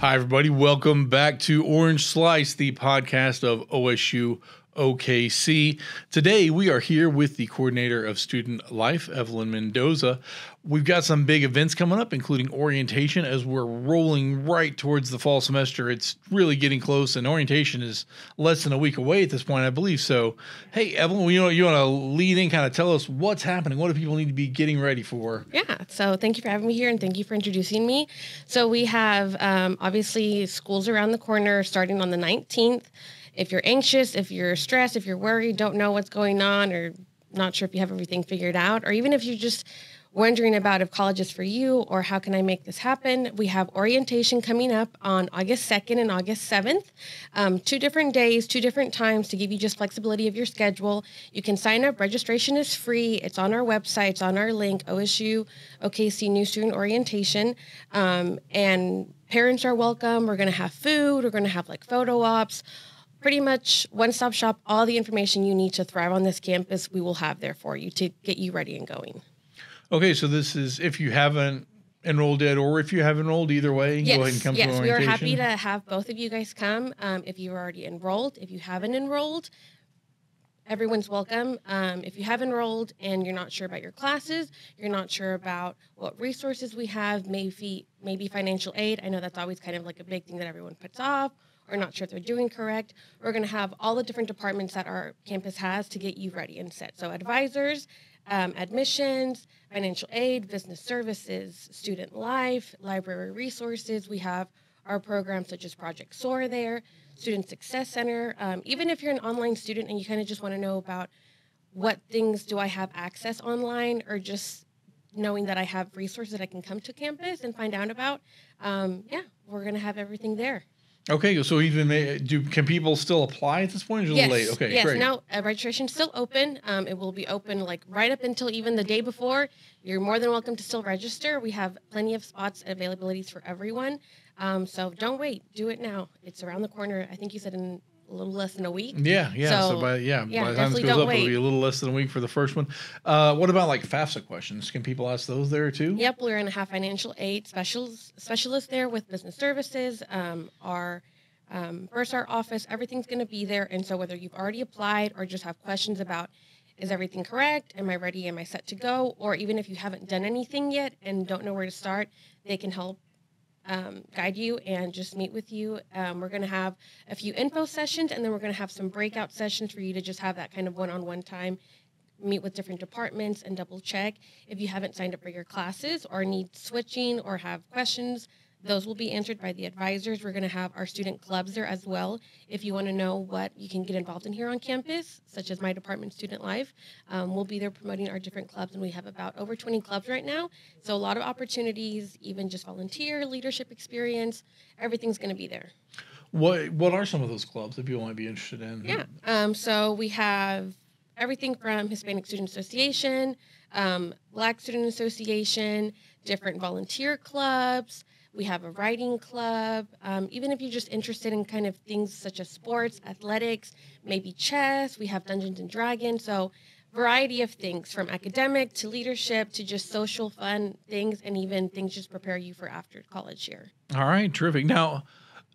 Hi, everybody. Welcome back to Orange Slice, the podcast of OSU-OKC. Today, we are here with the coordinator of student life, Evelin Mendoza. We've got some big events coming up, including orientation, as we're rolling right towards the fall semester. It's really getting close, and orientation is less than a week away at this point, I believe. So, hey, Evelin, you want to lead in, kind of tell us what's happening? What do people need to be getting ready for? Yeah, so thank you for having me here, and thank you for introducing me. So we have, obviously, schools around the corner starting on the 19th. If you're anxious, if you're stressed, if you're worried, don't know what's going on, or not sure if you have everything figured out, or even if you're just wondering about if college is for you or how can I make this happen, we have orientation coming up on August 2nd and August 7th. 2 different days, 2 different times to give you just flexibility of your schedule. You can sign up. Registration is free. It's on our website. It's on our link, OSU-OKC New Student Orientation. And parents are welcome. We're going to have food. We're going to have like photo ops. Pretty much one-stop shop. All the information you need to thrive on this campus, we will have there for you to get you ready and going. Okay, so this is if you haven't enrolled yet, or if you have enrolled, either way, yes, go ahead and come to Yes, we are orientation. happy to have both of you guys come. If you're already enrolled, if you haven't enrolled, everyone's welcome. If you have enrolled and you're not sure about your classes, you're not sure about what resources we have, maybe financial aid. I know that's always kind of like a big thing that everyone puts off, or not sure if they're doing correct. We're going to have all the different departments that our campus has to get you ready and set. So advisors, admissions, financial aid, business services, student life, library resources. We have our programs such as Project SOAR there, Student Success Center. Even if you're an online student and you kind of just want to know about what things do I have access online, or just knowing that I have resources that I can come to campus and find out about, we're going to have everything there. Okay, so can people still apply at this point? Or is it a little late? Okay, yes, great. No, registration's still open. It will be open like right up until even the day before. You're more than welcome to still register. We have plenty of spots and availabilities for everyone. So don't wait. Do it now. It's around the corner. I think you said in a little less than a week. Yeah. So by the time this goes up, it'll be a little less than a week for the first one. What about like FAFSA questions? Can people ask those there too? Yep, we're going to have financial aid specialists there with business services. Our Bursar office, everything's going to be there. And so whether you've already applied or just have questions about, is everything correct? Am I ready? Am I set to go? Or even if you haven't done anything yet and don't know where to start, they can help guide you and just meet with you. We're going to have a few info sessions, and then we're going to have some breakout sessions for you to just have that kind of one-on-one time, meet with different departments and double check. If you haven't signed up for your classes or need switching or have questions, those will be answered by the advisors. We're going to have our student clubs there as well. If you want to know what you can get involved in here on campus, such as my department, Student Life, we'll be there promoting our different clubs, and we have about over 20 clubs right now. So a lot of opportunities, even just volunteer, leadership experience, everything's going to be there. What are some of those clubs that people might be interested in? Yeah. So we have everything from Hispanic Student Association, Black Student Association, different volunteer clubs. We have a writing club. Even if you're just interested in kind of things such as sports, athletics, maybe chess, we have Dungeons and Dragons. So variety of things from academic to leadership to just social fun things, and even things just prepare you for after college year. All right, terrific. Now,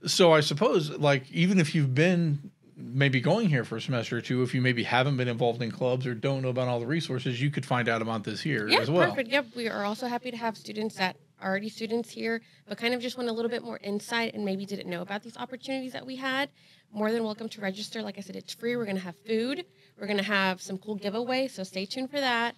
so I suppose like even if you've been maybe going here for a semester or two, if you maybe haven't been involved in clubs or don't know about all the resources, you could find out about this here as well. Perfect. Yep. We are also happy to have students that are already students here, but kind of just want a little bit more insight and maybe didn't know about these opportunities that we had. More than welcome to register. Like I said, it's free. We're going to have food. We're going to have some cool giveaways, so stay tuned for that.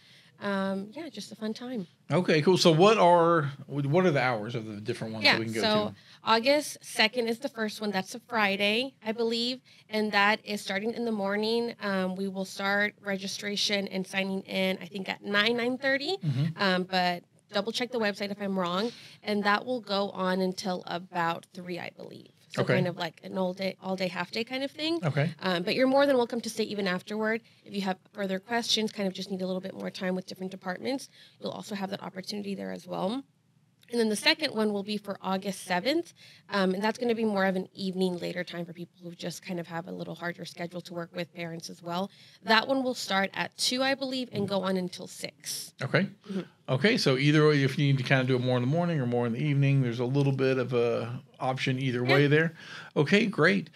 Just a fun time. Okay, cool. So what are the hours of the different ones that we can go to? August 2nd is the first one. That's a Friday, I believe, and that is starting in the morning. We will start registration and signing in, I think, at 9:30. But double check the website if I'm wrong, and that will go on until about 3, I believe. So kind of like an all day, half day kind of thing. Okay. But you're more than welcome to stay even afterward. If you have further questions, kind of just need a little bit more time with different departments, you'll also have that opportunity there as well. And then the second one will be for August 7th. And that's going to be more of an evening, later time for people who just kind of have a little harder schedule to work with parents as well. That one will start at 2, I believe, and go on until 6. Okay. Mhm. Okay. So either way, if you need to kind of do it more in the morning or more in the evening, there's a little bit of a option either way there. Okay, great.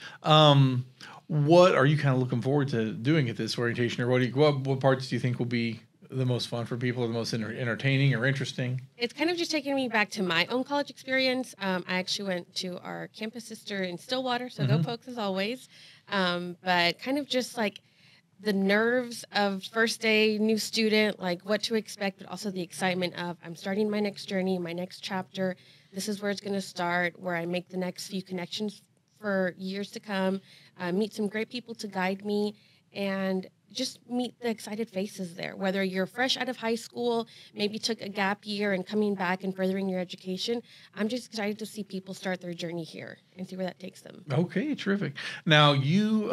What are you kind of looking forward to doing at this orientation, or what parts do you think will be the most fun for people, or the most entertaining or interesting? It's kind of just taking me back to my own college experience. I actually went to our campus sister in Stillwater, so go Pokes as always. But kind of just like the nerves of first day new student, like what to expect, but also the excitement of I'm starting my next journey, my next chapter. This is where it's going to start, where I make the next few connections for years to come, meet some great people to guide me, and just meet the excited faces there. Whether you're fresh out of high school, maybe took a gap year and coming back and furthering your education, I'm just excited to see people start their journey here and see where that takes them. Okay, terrific. Now you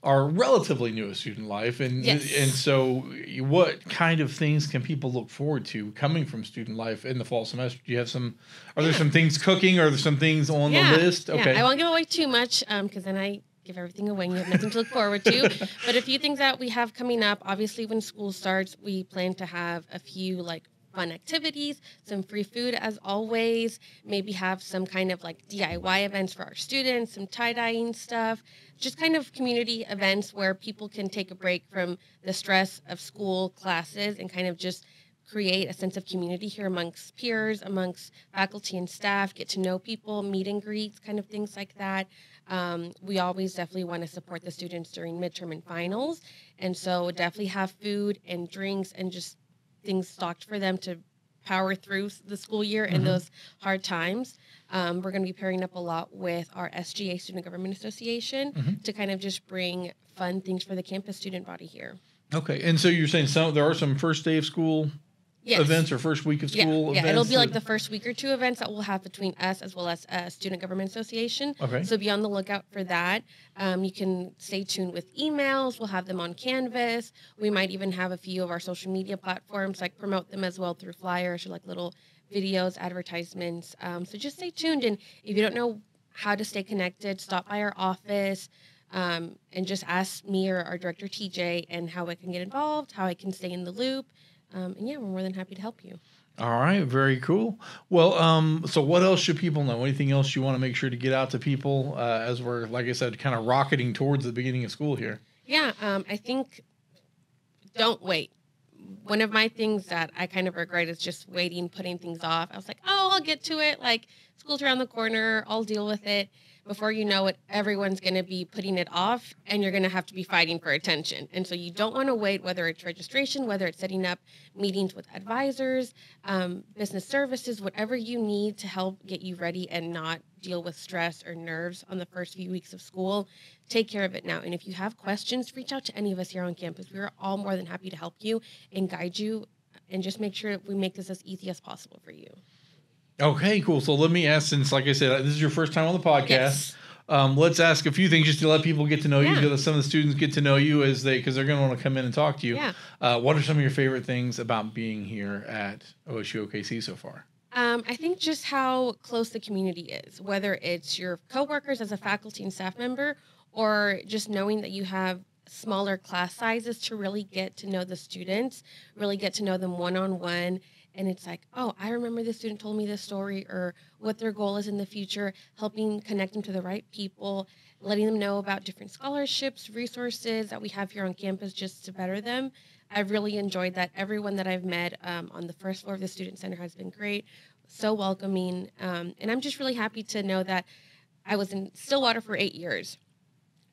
are relatively new to student life, and so what kind of things can people look forward to coming from student life in the fall semester? Do you have some? Are there some things cooking? Are there some things on the list? Okay, I won't give away too much because then I give everything away and you have nothing to look forward to. But a few things that we have coming up. Obviously, when school starts, we plan to have a few like fun activities, some free food as always, maybe have some kind of like DIY events for our students, some tie-dyeing stuff, just kind of community events where people can take a break from the stress of school classes and kind of just create a sense of community here amongst peers, amongst faculty and staff, get to know people, meet and greets, kind of things like that. We always definitely want to support the students during midterm and finals. And so definitely have food and drinks and just things stocked for them to power through the school year and those hard times. We're going to be pairing up a lot with our SGA Student Government Association to kind of just bring fun things for the campus student body here. Okay. And so you're saying there are some first day of school events or first week of school events? Yeah, it'll be like the first week or two events that we'll have between us as well as Student Government Association. Okay. So be on the lookout for that. You can stay tuned with emails. We'll have them on Canvas. We might even have a few of our social media platforms, like promote them as well through flyers or like little videos, advertisements. So just stay tuned. And if you don't know how to stay connected, stop by our office and just ask me or our director, TJ, and how I can get involved, how I can stay in the loop. And yeah, we're more than happy to help you. All right, very cool. Well, so what else should people know? Anything else you want to make sure to get out to people as we're, like I said, kind of rocketing towards the beginning of school here? Yeah, I think don't wait. One of my things that I kind of regret is just waiting, putting things off. I was like, oh, I'll get to it. Like, school's around the corner. I'll deal with it. Before you know it, everyone's going to be putting it off, and you're going to have to be fighting for attention. And so you don't want to wait, whether it's registration, whether it's setting up meetings with advisors, business services, whatever you need to help get you ready and not deal with stress or nerves on the first few weeks of school. Take care of it now. And if you have questions, reach out to any of us here on campus. We are all more than happy to help you and guide you and just make sure we make this as easy as possible for you. Okay, cool. So let me ask, since like I said, this is your first time on the podcast, let's ask a few things just to let people get to know you, so some of the students get to know you because they're going to want to come in and talk to you. What are some of your favorite things about being here at OSU-OKC so far? I think just how close the community is, whether it's your coworkers as a faculty and staff member, or just knowing that you have smaller class sizes to really get to know the students, really get to know them one-on-one. And it's like, oh, I remember this student told me this story, or what their goal is in the future, helping connect them to the right people, letting them know about different scholarships, resources that we have here on campus just to better them. I've really enjoyed that. Everyone that I've met on the first floor of the Student Center has been great, so welcoming. And I'm just really happy to know that I was in Stillwater for 8 years.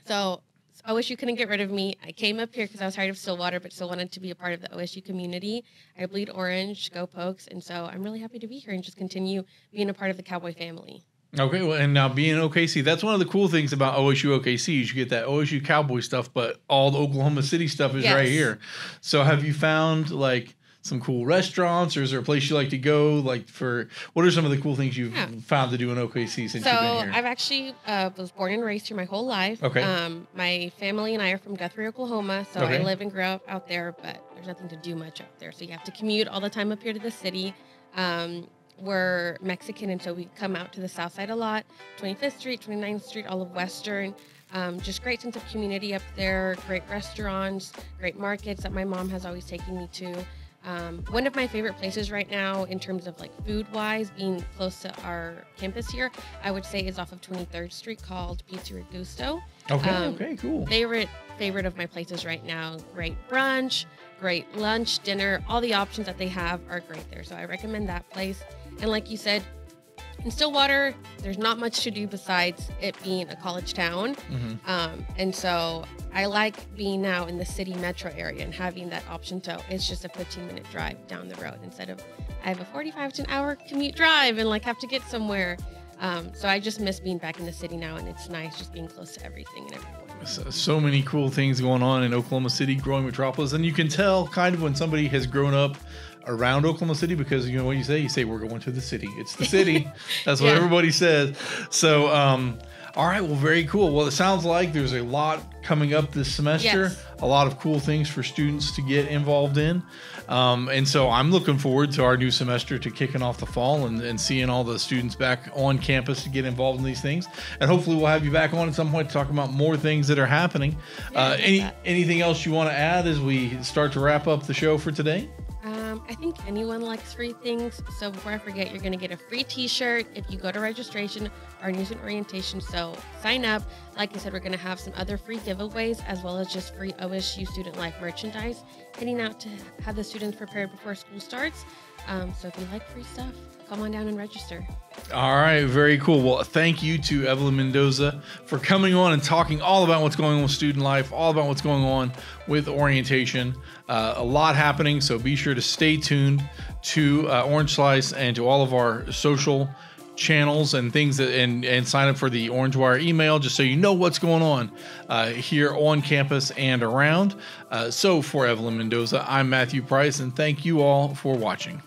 So OSU couldn't get rid of me. I came up here because I was tired of Stillwater, but still wanted to be a part of the OSU community. I bleed orange, go Pokes, and so I'm really happy to be here and just continue being a part of the Cowboy family. Okay, well, and now being OKC, that's one of the cool things about OSU-OKC is you get that OSU Cowboy stuff, but all the Oklahoma City stuff is right here. So have you found like some cool restaurants, or is there a place you like to go? Like, for what are some of the cool things you've found to do in OKC since you've been here? So I've actually was born and raised here my whole life. Okay. My family and I are from Guthrie, Oklahoma, so I live and grew up out there, but there's nothing to do much out there. So you have to commute all the time up here to the city. we're Mexican, and so we come out to the south side a lot. 25th Street, 29th Street, all of Western. Just great sense of community up there, great restaurants, great markets that my mom has always taken me to. One of my favorite places right now in terms of like food wise, being close to our campus here, I would say is off of 23rd Street, called Pizzeria Gusto. Okay, cool. Favorite of my places right now. Great brunch, great lunch, dinner, all the options that they have are great there. So I recommend that place. And like you said, in Stillwater, there's not much to do besides it being a college town. And so I like being now in the city metro area and having that option. So it's just a 15-minute drive down the road instead of I have a 45 to an hour commute drive and like have to get somewhere. So I just miss being back in the city now, and it's nice just being close to everything and everyone. So many cool things going on in Oklahoma City, growing metropolis. And you can tell kind of when somebody has grown up around Oklahoma City, because you know what you say, we're going to the city. It's the city. That's what everybody says. So, all right. Well, very cool. Well, it sounds like there's a lot coming up this semester, a lot of cool things for students to get involved in. And so I'm looking forward to our new semester to kicking off the fall and seeing all the students back on campus to get involved in these things. And hopefully we'll have you back on at some point to talk about more things that are happening. Anything else you want to add as we start to wrap up the show for today? I think anyone likes free things. So before I forget, you're going to get a free t-shirt if you go to registration, our news and orientation. So sign up. Like I said, we're going to have some other free giveaways as well as just free OSU Student Life merchandise heading out to have the students prepared before school starts. So if you like free stuff, come on down and register. All right. Very cool. Well, thank you to Evelin Mendoza for coming on and talking all about what's going on with student life, all about what's going on with orientation. A lot happening. So be sure to stay tuned to Orange Slice and to all of our social channels and things that, and sign up for the Orange Wire email just so you know what's going on here on campus and around. So for Evelin Mendoza, I'm Matthew Price, and thank you all for watching.